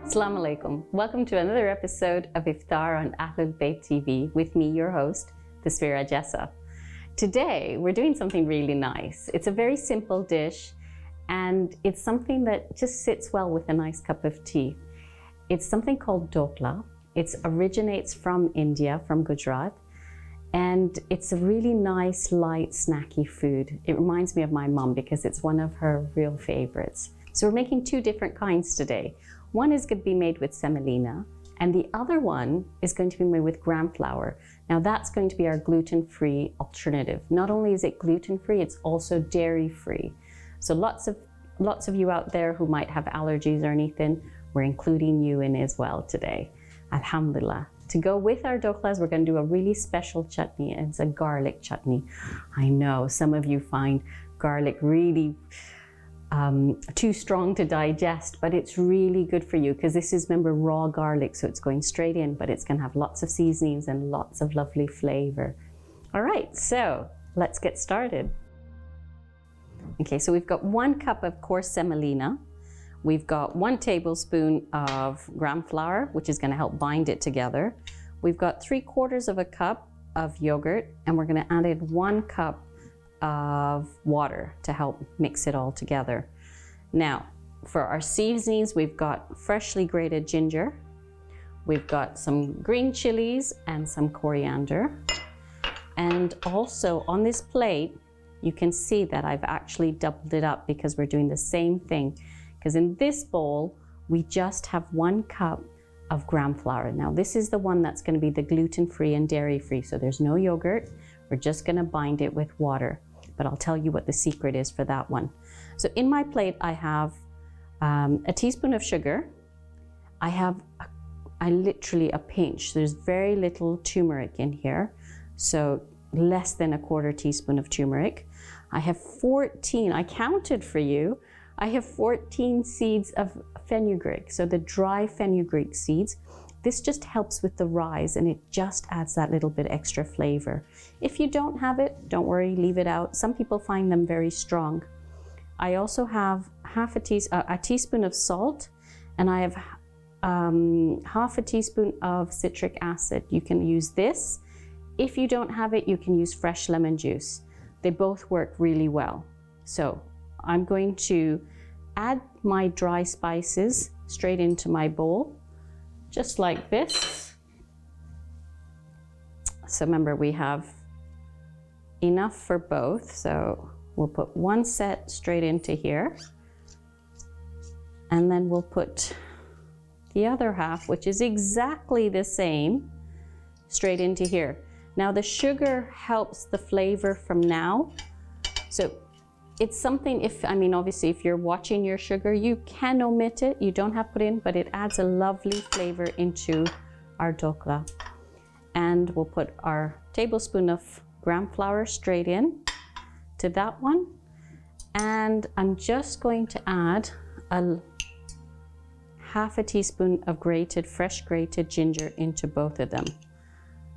Assalamu alaikum. Welcome to another episode of Iftar on Ahlulbayt TV with me, your host, Tasvira Jessa. Today, we're doing something really nice. It's a very simple dish and it's something that just sits well with a nice cup of tea. It's something called Dhokla. It originates from India, from Gujarat, and it's a really nice, light, snacky food. It reminds me of my mum because it's one of her real favorites. So we're making two different kinds today. One is going to be made with semolina, and the other one is going to be made with gram flour. Now that's going to be our gluten-free alternative. Not only is it gluten-free, it's also dairy-free. So lots of you out there who might have allergies or anything, we're including you in as well today. Alhamdulillah. To go with our dhoklas, we're going to do a really special chutney. It's a garlic chutney. I know some of you find garlic really too strong to digest, but it's really good for you because this is, remember, raw garlic, so it's going straight in, but it's going to have lots of seasonings and lots of lovely flavor. All right, so let's get started. Okay, so we've got 1 cup of coarse semolina. We've got 1 tablespoon of gram flour, which is going to help bind it together. We've got 3/4 of a cup of yogurt, and we're going to add in 1 cup of water to help mix it all together. Now, for our seasonings, we've got freshly grated ginger. We've got some green chilies and some coriander. And also on this plate, you can see that I've actually doubled it up because we're doing the same thing. Because in this bowl, we just have 1 cup of gram flour. Now, this is the one that's going to be the gluten-free and dairy-free. So there's no yogurt. We're just going to bind it with water. But I'll tell you what the secret is for that one. So in my plate, I have a teaspoon of sugar. I have literally a pinch. There's very little turmeric in here. So less than 1/4 teaspoon of turmeric. I have 14, I counted for you. I have 14 seeds of fenugreek, so the dry fenugreek seeds. This just helps with the rise and it just adds that little bit extra flavor. If you don't have it, don't worry, leave it out. Some people find them very strong. I also have a teaspoon of salt, and I have half a teaspoon of citric acid. You can use this. If you don't have it, you can use fresh lemon juice. They both work really well. So I'm going to add my dry spices straight into my bowl, just like this. So remember, we have enough for both. So we'll put 1 set straight into here. And then we'll put the other half, which is exactly the same, straight into here. Now the sugar helps the flavor from now. So it's something, obviously if you're watching your sugar, you can omit it. You don't have to put in, but it adds a lovely flavor into our dhokla. And we'll put our tablespoon of gram flour straight in to that one. And I'm just going to add half a teaspoon of fresh grated ginger into both of them.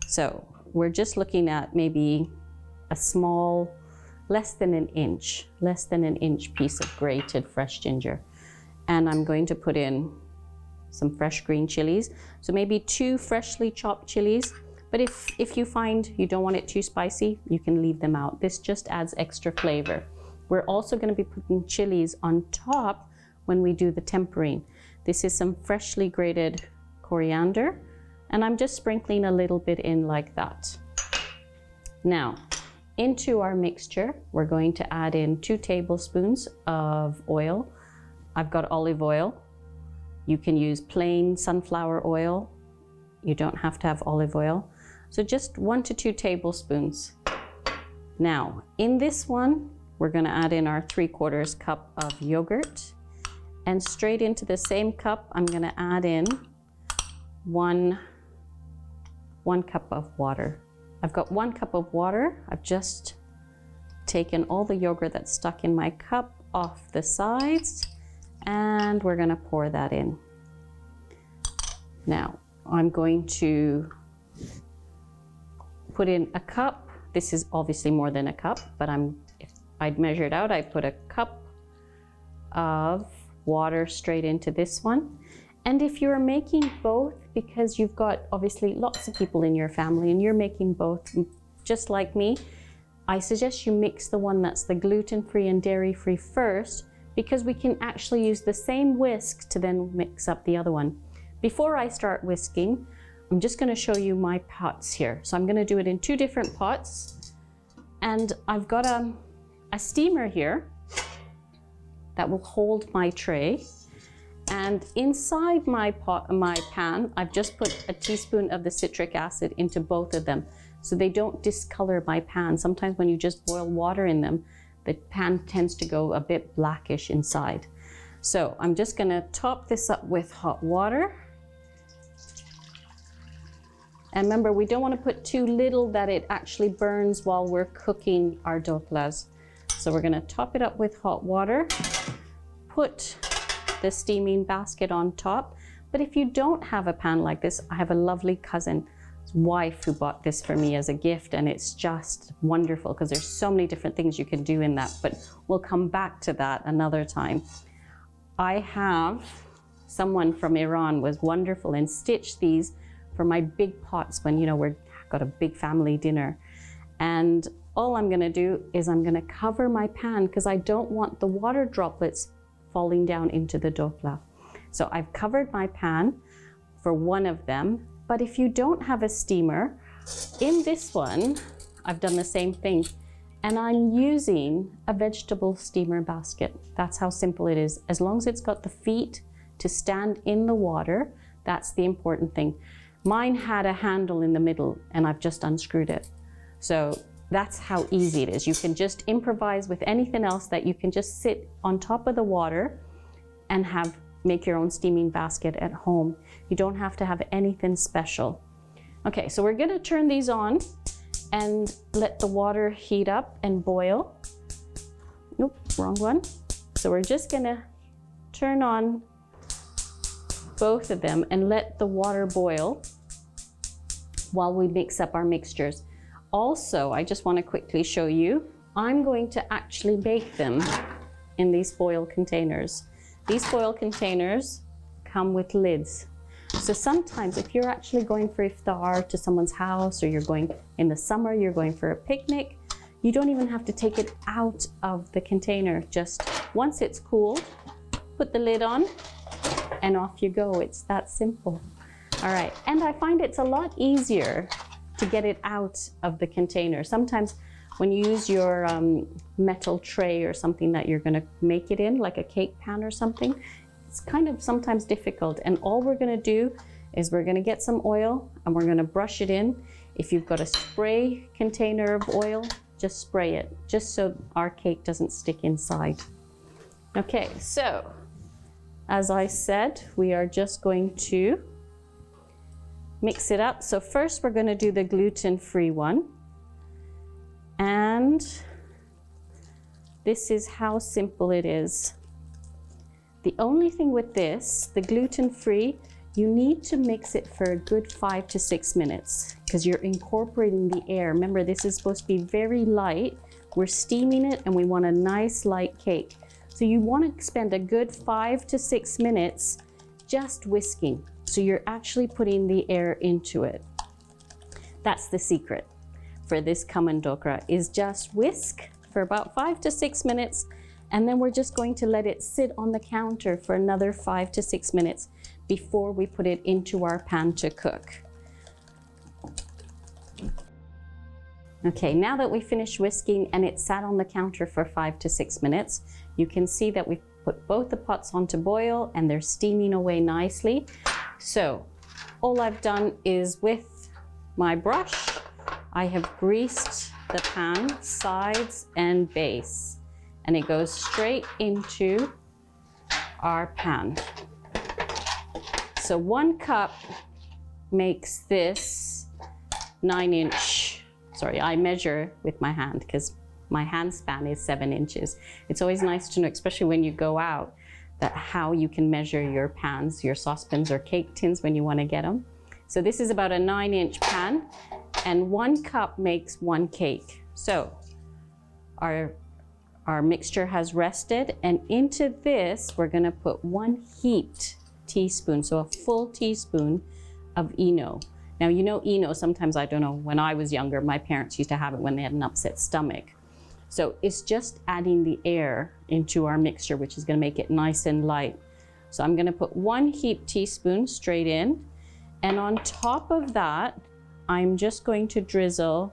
So we're just looking at maybe a small, less than an inch piece of grated fresh ginger. And I'm going to put in some fresh green chilies. So maybe 2 freshly chopped chilies. But if you find you don't want it too spicy, you can leave them out. This just adds extra flavor. We're also going to be putting chilies on top when we do the tempering. This is some freshly grated coriander, and I'm just sprinkling a little bit in like that. Now, into our mixture, we're going to add in 2 tablespoons of oil. I've got olive oil. You can use plain sunflower oil. You don't have to have olive oil. So just 1 to 2 tablespoons. Now, in this one, we're going to add in our 3/4 cup of yogurt. And straight into the same cup, I'm going to add in 1 cup of water. I've got 1 cup of water. I've just taken all the yogurt that's stuck in my cup off the sides, and we're going to pour that in. Now, I'm going to put in a cup. This is obviously more than a cup, but if I'd measured out, I put a cup of water straight into this one. And if you're making both, because you've got obviously lots of people in your family and you're making both, just like me, I suggest you mix the one that's the gluten-free and dairy-free first, because we can actually use the same whisk to then mix up the other one. Before I start whisking, I'm just going to show you my pots here. So I'm going to do it in 2 different pots. And I've got a steamer here that will hold my tray. And inside my pan, I've just put a teaspoon of the citric acid into both of them, so they don't discolor my pan. Sometimes when you just boil water in them, the pan tends to go a bit blackish inside. So I'm just gonna top this up with hot water. And remember, we don't want to put too little that it actually burns while we're cooking our doklas. So we're gonna top it up with hot water, put the steaming basket on top. But if you don't have a pan like this, I have a lovely cousin's wife who bought this for me as a gift, and it's just wonderful because there's so many different things you can do in that, but we'll come back to that another time. I have someone from Iran was wonderful and stitched these for my big pots when, you know, we've got a big family dinner. And all I'm gonna do is I'm gonna cover my pan because I don't want the water droplets falling down into the dokla. So I've covered my pan for one of them, but if you don't have a steamer, in this one, I've done the same thing. And I'm using a vegetable steamer basket. That's how simple it is. As long as it's got the feet to stand in the water, that's the important thing. Mine had a handle in the middle and I've just unscrewed it. So that's how easy it is. You can just improvise with anything else that you can just sit on top of the water and make your own steaming basket at home. You don't have to have anything special. Okay, so we're gonna turn these on and let the water heat up and boil. Nope, wrong one. So we're just gonna turn on both of them and let the water boil while we mix up our mixtures. Also, I just want to quickly show you, I'm going to actually bake them in these foil containers. These foil containers come with lids. So sometimes if you're actually going for iftar to someone's house, or you're going in the summer, you're going for a picnic, you don't even have to take it out of the container. Just once it's cool, put the lid on and off you go. It's that simple. All right, and I find it's a lot easier to get it out of the container. Sometimes when you use your metal tray or something that you're gonna make it in, like a cake pan or something, it's kind of sometimes difficult. And all we're gonna do is we're gonna get some oil and we're gonna brush it in. If you've got a spray container of oil, just spray it, just so our cake doesn't stick inside. Okay, so as I said, we are just going to mix it up. So first we're going to do the gluten-free one. And this is how simple it is. The only thing with this, the gluten-free, you need to mix it for a good 5 to 6 minutes because you're incorporating the air. Remember, this is supposed to be very light. We're steaming it and we want a nice light cake. So you want to spend a good 5 to 6 minutes just whisking. So you're actually putting the air into it. That's the secret for this kaman dokra, is just whisk for about 5 to 6 minutes, and then we're just going to let it sit on the counter for another 5 to 6 minutes before we put it into our pan to cook. Okay, now that we finished whisking and it sat on the counter for 5 to 6 minutes, you can see that we've put both the pots on to boil and they're steaming away nicely. So all I've done is with my brush, I have greased the pan sides and base, and it goes straight into our pan. So 1 cup makes this 9-inch, sorry, I measure with my hand because my hand span is 7 inches. It's always nice to know, especially when you go out, that how you can measure your pans, your saucepans or cake tins when you want to get them. So this is about a 9-inch pan, and 1 cup makes 1 cake. So our mixture has rested, and into this we're going to put 1 heaped teaspoon, so a full teaspoon of Eno. Now, you know, Eno, sometimes, I don't know, when I was younger, my parents used to have it when they had an upset stomach. So it's just adding the air into our mixture, which is going to make it nice and light. So I'm going to put 1 heaped teaspoon straight in. And on top of that, I'm just going to drizzle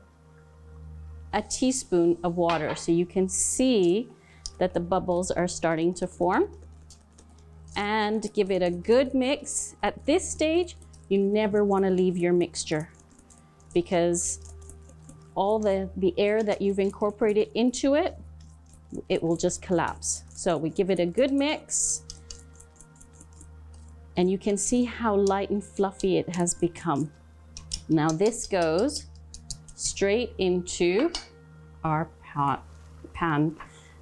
a teaspoon of water. So you can see that the bubbles are starting to form. And give it a good mix. At this stage, you never want to leave your mixture, because all the air that you've incorporated into it, it will just collapse. So we give it a good mix, and you can see how light and fluffy it has become. Now this goes straight into our pan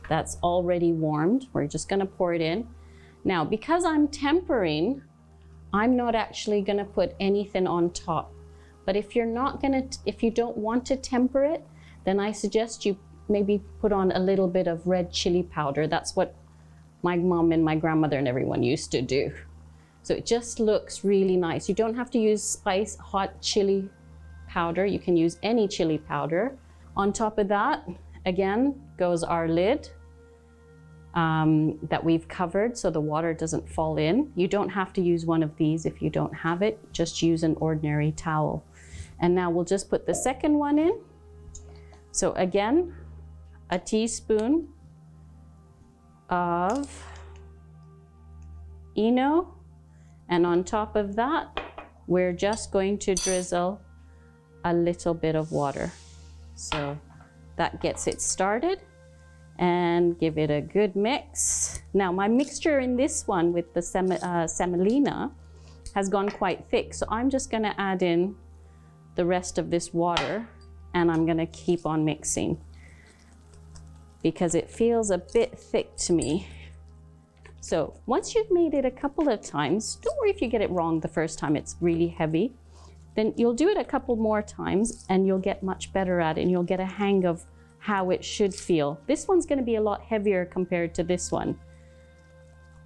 that's already warmed. We're just going to pour it in. Now, because I'm tempering, I'm not actually going to put anything on top. But if you don't want to temper it, then I suggest you maybe put on a little bit of red chili powder. That's what my mom and my grandmother and everyone used to do. So it just looks really nice. You don't have to use hot chili powder. You can use any chili powder. On top of that, again, goes our lid that we've covered so the water doesn't fall in. You don't have to use one of these if you don't have it. Just use an ordinary towel. And now we'll just put the second one in. So again, a teaspoon of Eno. And on top of that, we're just going to drizzle a little bit of water. So that gets it started. And give it a good mix. Now my mixture in this one with the semolina has gone quite thick, so I'm just going to add in the rest of this water, and I'm going to keep on mixing because it feels a bit thick to me. So once you've made it a couple of times, don't worry if you get it wrong the first time, it's really heavy. Then you'll do it a couple more times and you'll get much better at it, and you'll get a hang of how it should feel. This one's going to be a lot heavier compared to this one.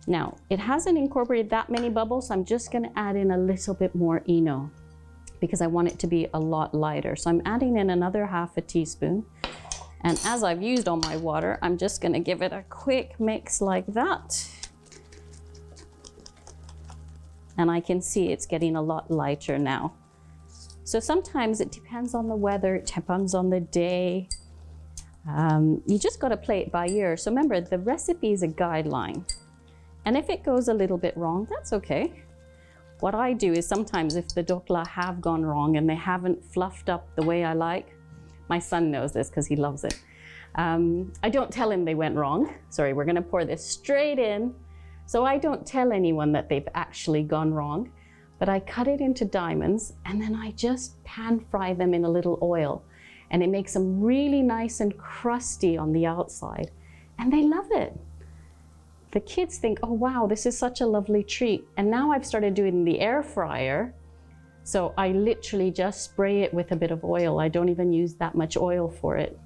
Now, it hasn't incorporated that many bubbles, so I'm just going to add in a little bit more Eno because I want it to be a lot lighter. So I'm adding in another half a teaspoon. And as I've used all my water, I'm just going to give it a quick mix like that. And I can see it's getting a lot lighter now. So sometimes it depends on the weather, it depends on the day. You just got to play it by ear. So remember, the recipe is a guideline. And if it goes a little bit wrong, that's okay. What I do is sometimes if the dhokla have gone wrong and they haven't fluffed up the way I like, my son knows this because he loves it. I don't tell him they went wrong. Sorry, we're going to pour this straight in. So I don't tell anyone that they've actually gone wrong, but I cut it into diamonds and then I just pan fry them in a little oil. And it makes them really nice and crusty on the outside. And they love it. The kids think, oh wow, this is such a lovely treat. And now I've started doing it in the air fryer. So I literally just spray it with a bit of oil. I don't even use that much oil for it.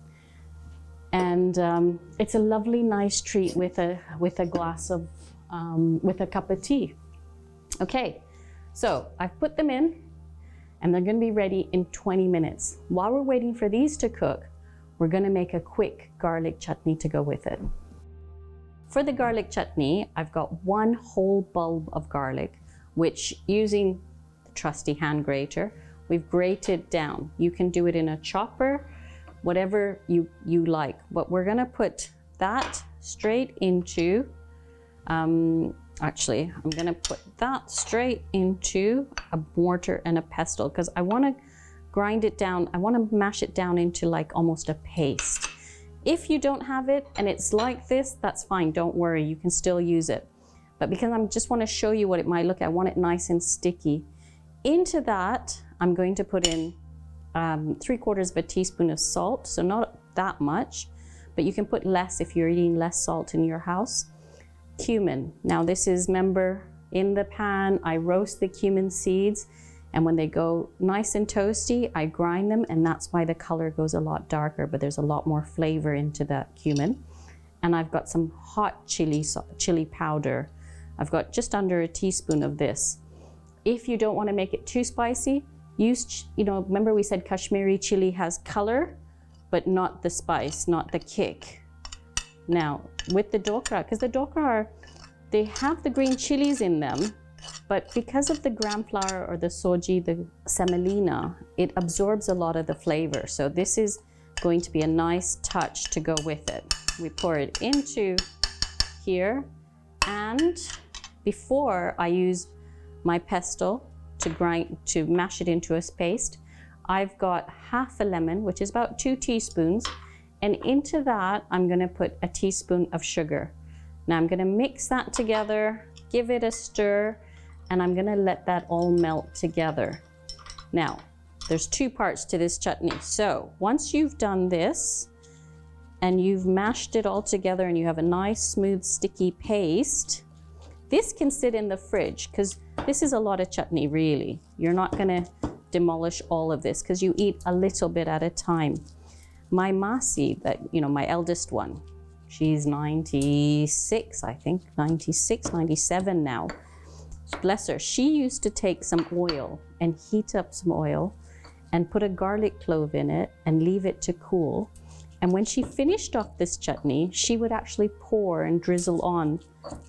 And it's a lovely, nice treat with a glass of, with a cup of tea. Okay, so I've put them in. And they're going to be ready in 20 minutes. While we're waiting for these to cook, we're going to make a quick garlic chutney to go with it. For the garlic chutney, I've got 1 whole bulb of garlic, which using the trusty hand grater, we've grated down. You can do it in a chopper, whatever you like. But we're going to put that straight into actually, I'm going to put that straight into a mortar and a pestle because I want to grind it down. I want to mash it down into like almost a paste. If you don't have it and it's like this, that's fine. Don't worry, you can still use it. But because I just want to show you what it might look like, I want it nice and sticky. Into that, I'm going to put in 3/4 of a teaspoon of salt. So not that much, but you can put less if you're eating less salt in your house. Cumin. Now this is, remember, in the pan, I roast the cumin seeds, and when they go nice and toasty, I grind them, and that's why the color goes a lot darker, but there's a lot more flavor into that cumin. And I've got some hot chili powder I've got just under a teaspoon of this. If you don't want to make it too spicy, use, remember we said Kashmiri chili has color, but not the spice, not the kick. Now, with the Dhokla, because the Dhokla they have the green chilies in them, but because of the gram flour or the soji, the semolina, it absorbs a lot of the flavor. So this is going to be a nice touch to go with it. We pour it into here, and before I use my pesto to mash it into a paste, I've got half a lemon, which is about 2 teaspoons, and into that I'm going to put a teaspoon of sugar. Now I'm going to mix that together, give it a stir, and I'm going to let that all melt together. Now, there's 2 parts to this chutney. So once you've done this and you've mashed it all together and you have a nice smooth sticky paste, this can sit in the fridge because this is a lot of chutney really. You're not going to demolish all of this because you eat a little bit at a time. My Masi, my eldest one, she's 96, I think, 96, 97 now. Bless her. She used to take some oil and heat up some oil and put a garlic clove in it and leave it to cool. And when she finished off this chutney, she would actually pour and drizzle on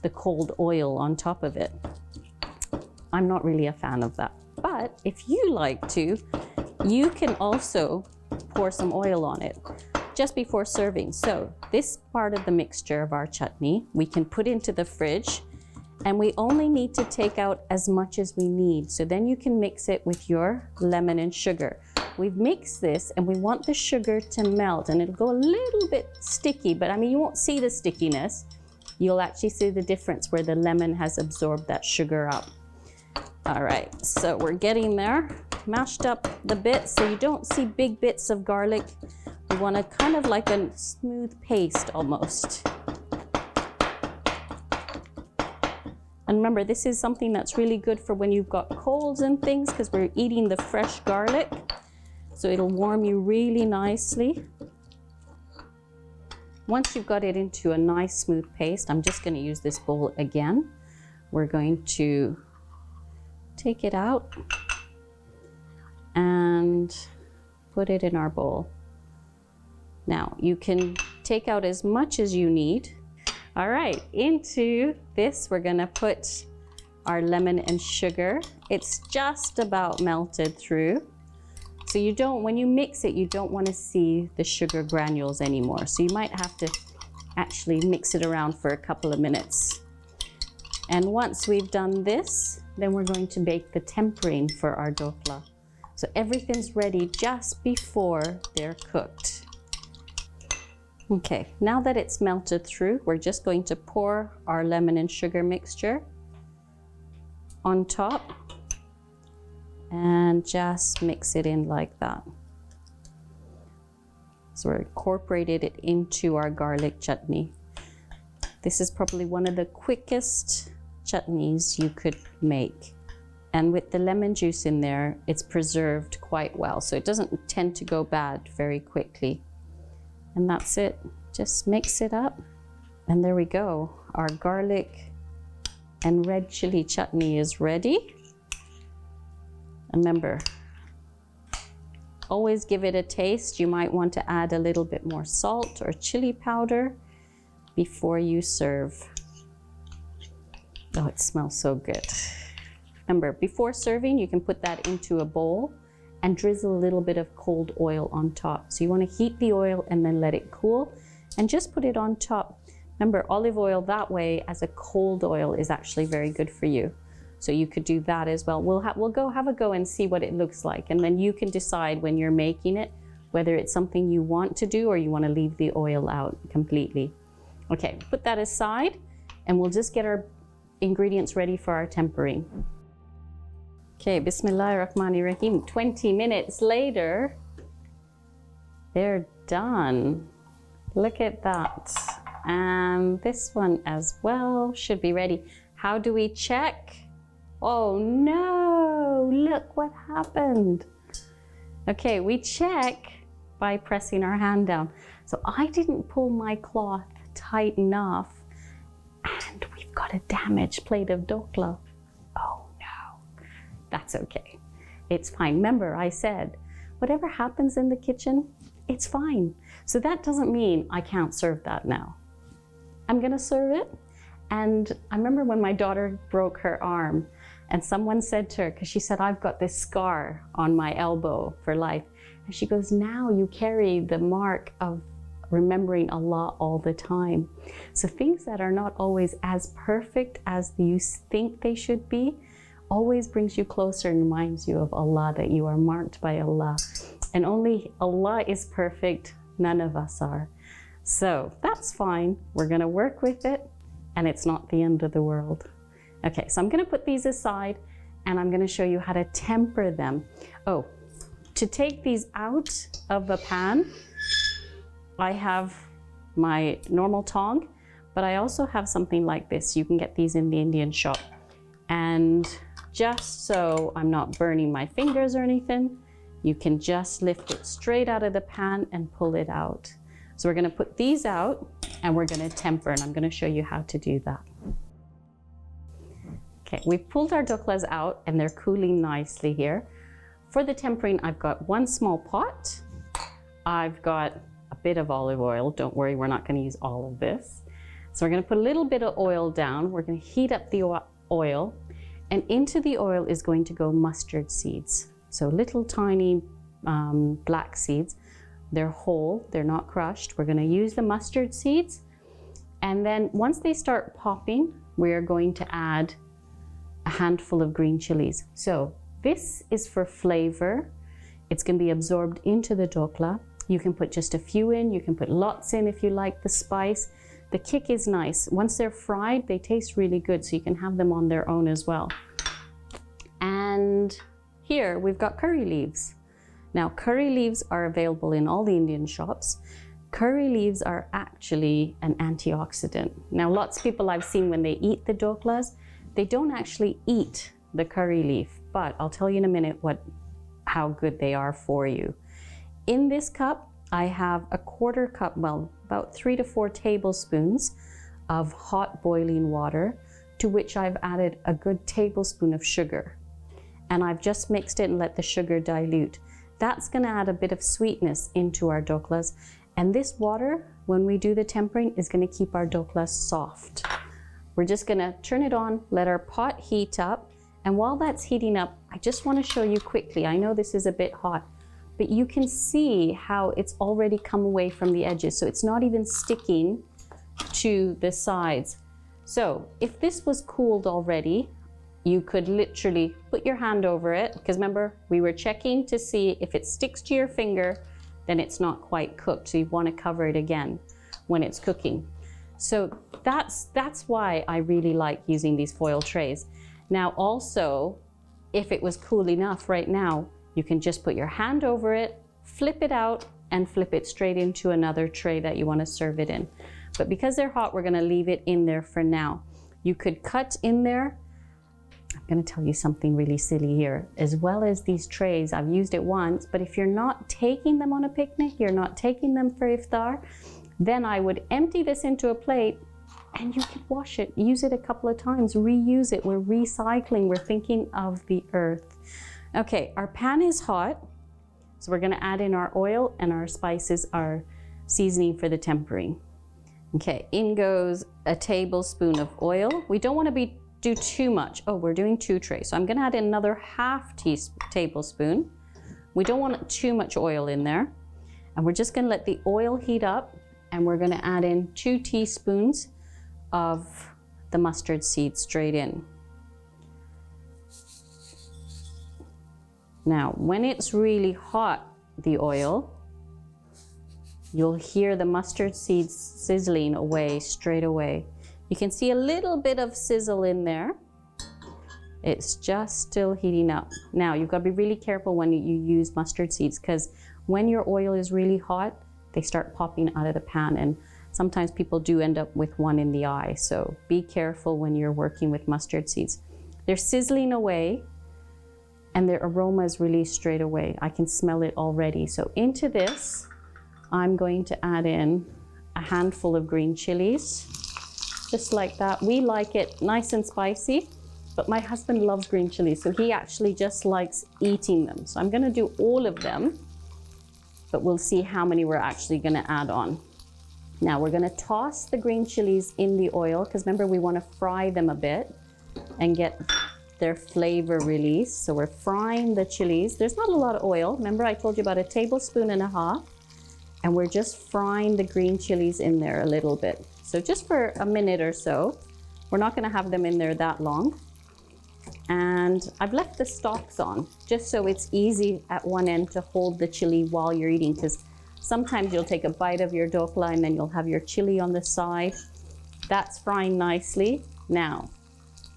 the cold oil on top of it. I'm not really a fan of that. But if you like to, you can also pour some oil on it just before serving. So this part of the mixture of our chutney, we can put into the fridge, and we only need to take out as much as we need. So then you can mix it with your lemon and sugar. We've mixed this and we want the sugar to melt, and it'll go a little bit sticky, but you won't see the stickiness. You'll actually see the difference where the lemon has absorbed that sugar up. All right, so we're getting there. Mashed up the bits so you don't see big bits of garlic. We want to kind of like a smooth paste almost. And remember, this is something that's really good for when you've got colds and things because we're eating the fresh garlic. So it'll warm you really nicely. Once you've got it into a nice smooth paste, I'm just going to use this bowl again. We're going to take it out and put it in our bowl. Now you can take out as much as you need. All right, into this we're gonna put our lemon and sugar. It's just about melted through. So you don't, when you mix it, you don't want to see the sugar granules anymore. So you might have to actually mix it around for a couple of minutes. And once we've done this, then we're going to bake the tempering for our Dhokla. So everything's ready just before they're cooked. Okay, now that it's melted through, we're just going to pour our lemon and sugar mixture on top and just mix it in like that. So we're incorporated it into our garlic chutney. This is probably one of the quickest chutneys you could make. And with the lemon juice in there, it's preserved quite well, so it doesn't tend to go bad very quickly. And that's it. Just mix it up. And there we go. Our garlic and red chili chutney is ready. Remember, always give it a taste. You might want to add a little bit more salt or chili powder before you serve. Oh, it smells so good. Remember, before serving, you can put that into a bowl and drizzle a little bit of cold oil on top. So you want to heat the oil and then let it cool and just put it on top. Remember, olive oil that way as a cold oil is actually very good for you. So you could do that as well. We'll go have a go and see what it looks like. And then you can decide when you're making it, whether it's something you want to do or you want to leave the oil out completely. Okay, put that aside and we'll just get our ingredients ready for our tempering. Okay, Bismillahirrahmanirrahim. 20 minutes later, they're done. Look at that. And this one as well should be ready. How do we check? Oh no, look what happened. Okay, we check by pressing our hand down. So I didn't pull my cloth tight enough and we've got got a damaged plate of dhokla. Oh no, that's okay. It's fine. Remember, I said, whatever happens in the kitchen, it's fine. So that doesn't mean I can't serve that now. I'm gonna serve it. And I remember when my daughter broke her arm and someone said to her, because she said, I've got this scar on my elbow for life. And she goes, now you carry the mark of remembering Allah all the time. So things that are not always as perfect as you think they should be, always brings you closer and reminds you of Allah, that you are marked by Allah. And only Allah is perfect, none of us are. So that's fine, we're gonna work with it, and it's not the end of the world. Okay, so I'm gonna put these aside and I'm gonna show you how to temper them. Oh, to take these out of the pan, I have my normal tong, but I also have something like this. You can get these in the Indian shop. And just so I'm not burning my fingers or anything, you can just lift it straight out of the pan and pull it out. So we're gonna put these out and we're gonna temper, and I'm gonna show you how to do that. Okay, we've pulled our dhoklas out and they're cooling nicely here. For the tempering, I've got one small pot. I've got a bit of olive oil. Don't worry, we're not gonna use all of this. So we're gonna put a little bit of oil down. We're gonna heat up the oil, and into the oil is going to go mustard seeds. So little tiny black seeds. They're whole, they're not crushed. We're gonna use the mustard seeds. And then once they start popping, we are going to add a handful of green chilies. So this is for flavor. It's gonna be absorbed into the dhokla. You can put just a few in, you can put lots in if you like the spice. The kick is nice. Once they're fried, they taste really good, so you can have them on their own as well. And here we've got curry leaves. Now, curry leaves are available in all the Indian shops. Curry leaves are actually an antioxidant. Now, lots of people I've seen when they eat the dhoklas, they don't actually eat the curry leaf, but I'll tell you in a minute how good they are for you. In this cup, I have a quarter cup, well, about 3 to 4 tablespoons of hot boiling water, to which I've added a good tablespoon of sugar. And I've just mixed it and let the sugar dilute. That's gonna add a bit of sweetness into our dhoklas. And this water, when we do the tempering, is gonna keep our dhoklas soft. We're just gonna turn it on, let our pot heat up. And while that's heating up, I just wanna show you quickly, I know this is a bit hot, but you can see how it's already come away from the edges. So it's not even sticking to the sides. So if this was cooled already, you could literally put your hand over it, because remember, we were checking to see if it sticks to your finger, then it's not quite cooked. So you want to cover it again when it's cooking. So that's why I really like using these foil trays. Now also, if it was cool enough right now, you can just put your hand over it, flip it out, and flip it straight into another tray that you want to serve it in. But because they're hot, we're going to leave it in there for now. You could cut in there. I'm going to tell you something really silly here. As well as these trays, I've used it once, but if you're not taking them on a picnic, you're not taking them for iftar, then I would empty this into a plate and you can wash it, use it a couple of times, reuse it. We're recycling, we're thinking of the earth. Okay, our pan is hot, so we're going to add in our oil and our spices, our seasoning for the tempering. Okay, in goes a tablespoon of oil. We don't want to do too much. Oh, we're doing 2 trays. So I'm going to add in another half tablespoon. We don't want too much oil in there. And we're just going to let the oil heat up, and we're going to add in 2 teaspoons of the mustard seeds straight in. Now, when it's really hot, the oil, you'll hear the mustard seeds sizzling away straight away. You can see a little bit of sizzle in there. It's just still heating up. Now, you've got to be really careful when you use mustard seeds, because when your oil is really hot, they start popping out of the pan, and sometimes people do end up with one in the eye. So be careful when you're working with mustard seeds. They're sizzling away, and their aroma is released straight away. I can smell it already. So into this, I'm going to add in a handful of green chilies. just like that. We like it nice and spicy, but my husband loves green chilies, so he actually just likes eating them. So I'm gonna do all of them, but we'll see how many we're actually gonna add on. Now we're gonna toss the green chilies in the oil, because remember we wanna fry them a bit and get their flavor released. So we're frying the chilies. There's not a lot of oil. Remember I told you about 1.5 tablespoons, and we're just frying the green chilies in there a little bit. So just for a minute or so. We're not gonna have them in there that long. And I've left the stalks on just so it's easy at one end to hold the chili while you're eating, because sometimes you'll take a bite of your dhokla and then you'll have your chili on the side. That's frying nicely. Now,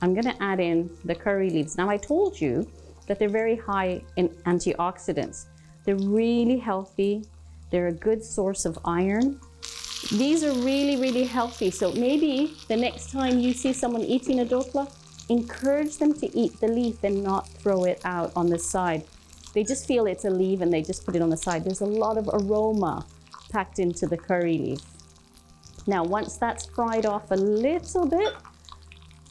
I'm gonna add in the curry leaves. Now I told you that they're very high in antioxidants. They're really healthy. They're a good source of iron. These are really, really healthy. So maybe the next time you see someone eating a dhokla, encourage them to eat the leaf and not throw it out on the side. They just feel it's a leaf and they just put it on the side. There's a lot of aroma packed into the curry leaf. Now, once that's fried off a little bit,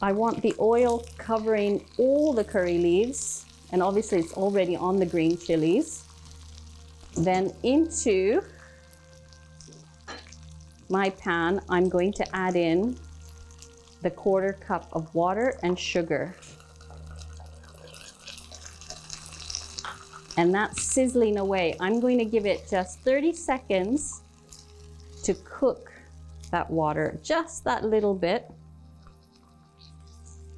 I want the oil covering all the curry leaves, and obviously it's already on the green chilies. Then into my pan, I'm going to add in the 1/4 cup of water and sugar. And that's sizzling away. I'm going to give it just 30 seconds to cook that water, just that little bit.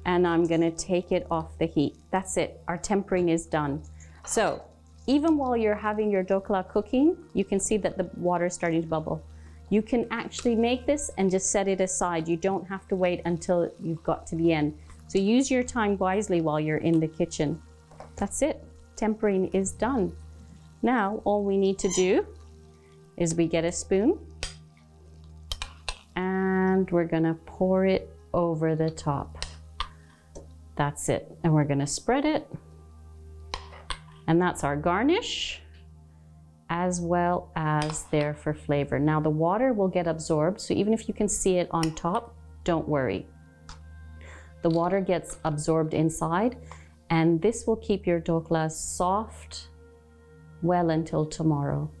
And I'm gonna take it off the heat. That's it, our tempering is done. So even while you're having your dhokla cooking, you can see that the water is starting to bubble. You can actually make this and just set it aside. You don't have to wait until you've got to the end. So use your time wisely while you're in the kitchen. That's it, tempering is done. Now, all we need to do is we get a spoon and we're gonna pour it over the top. That's it, and we're gonna spread it. And that's our garnish, as well as there for flavor. Now the water will get absorbed, so even if you can see it on top, don't worry. The water gets absorbed inside, and this will keep your dhokla soft well until tomorrow.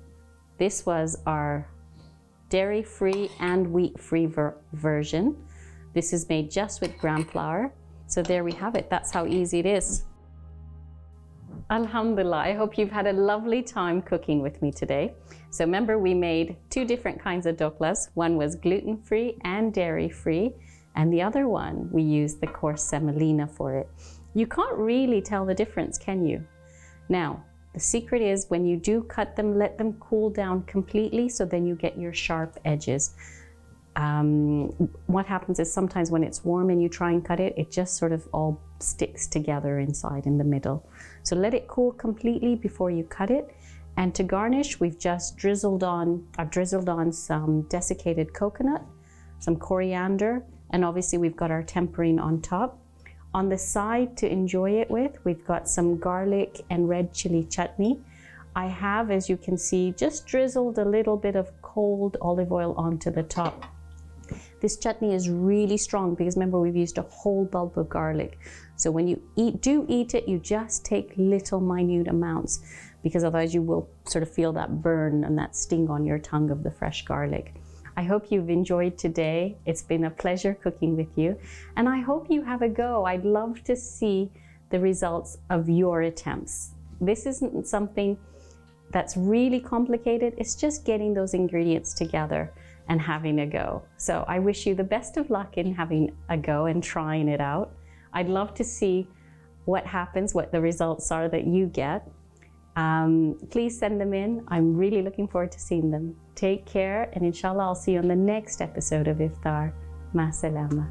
This was our dairy-free and wheat-free version. This is made just with gram flour. So there we have it. That's how easy it is. Alhamdulillah, I hope you've had a lovely time cooking with me today. So remember, we made 2 different kinds of dhoklas. One was gluten-free and dairy-free, and the other one, we used the coarse semolina for it. You can't really tell the difference, can you? Now, the secret is when you do cut them, let them cool down completely, so then you get your sharp edges. What happens is sometimes when it's warm and you try and cut it, it just sort of all sticks together inside in the middle. So let it cool completely before you cut it. And to garnish, I've drizzled on some desiccated coconut, some coriander, and obviously we've got our tempering on top. On the side to enjoy it with, we've got some garlic and red chili chutney. I have, as you can see, just drizzled a little bit of cold olive oil onto the top. This chutney is really strong because remember, we've used a whole bulb of garlic. So when you do eat it, you just take little minute amounts, because otherwise you will sort of feel that burn and that sting on your tongue of the fresh garlic. I hope you've enjoyed today. It's been a pleasure cooking with you, and I hope you have a go. I'd love to see the results of your attempts. This isn't something that's really complicated. It's just getting those ingredients together and having a go. So I wish you the best of luck in having a go and trying it out. I'd love to see what happens, what the results are that you get. Please send them in. I'm really looking forward to seeing them. Take care, and inshallah I'll see you on the next episode of Iftar. Ma salama.